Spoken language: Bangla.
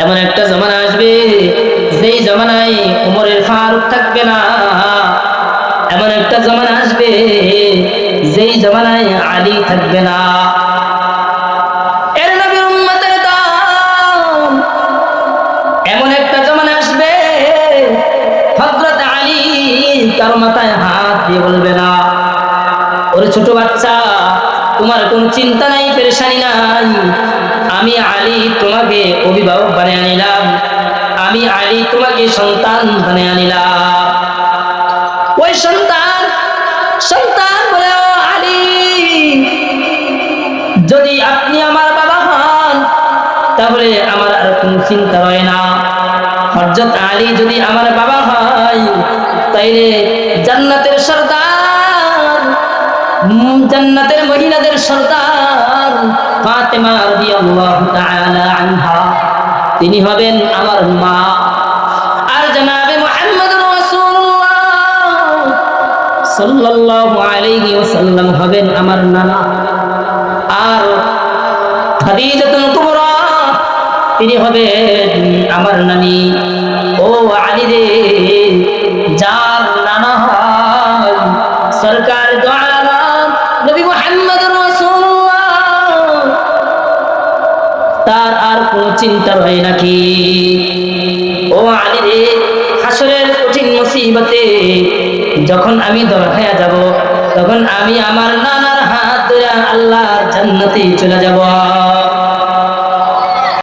এমন একটা জামানা আসবে যেই জামানায় উমরের ফারুক থাকবে না, এমন একটা জামানা আসবে যেই জামানায় আলী থাকবে না। এর নবীর উম্মতের দল, এমন একটা জামানা আসবে হযরত আলী তার মাথায় হাত দিয়ে বলবে না, ওরে ছোট বাচ্চা, তোমার কোনো চিন্তা নাই, পেরেশানি নাই, আমি আলী তোমাকে অভিভাবক বানিয়ে আনিলাম, আমি আলী তোমাকে সন্তান বানিয়ে আনিলাম। ওই সন্তান সন্তান বলে, ও আলী, যদি আপনি আমার বাবা হন তাহলে আমার আর কোনো চিন্তা হয় না। হযরত আলী যদি আমার বাবা হয় তাইলে জান্নাতের সরদার, জান্নাতের মহিলাদের সরদার ফাতেমা রাদিয়াল্লাহু তাআলা আনহা, তিনি হবেন আমার মা। আর জনাবে মুহাম্মদুর রাসূলুল্লাহ সাল্লাল্লাহু আলাইহি ওয়াসাল্লাম হবেন আমার নানা। আর খাদিজাতুল কুবরা, তিনি হবেন আমার নানি। ও আলী রে, যার নানা হয় সরকার দো আলম নবী মুহাম্মদুর রাসূলুল্লাহ, তার আর কোনো চিন্তা হয় নাকি? ও আলী রে, হাসরের কঠিন মুসিবতে যখন আমি দরখায়া যাব, তখন আমি আমার নানার হাত ধরে আল্লাহর জান্নাতে চলে যাব।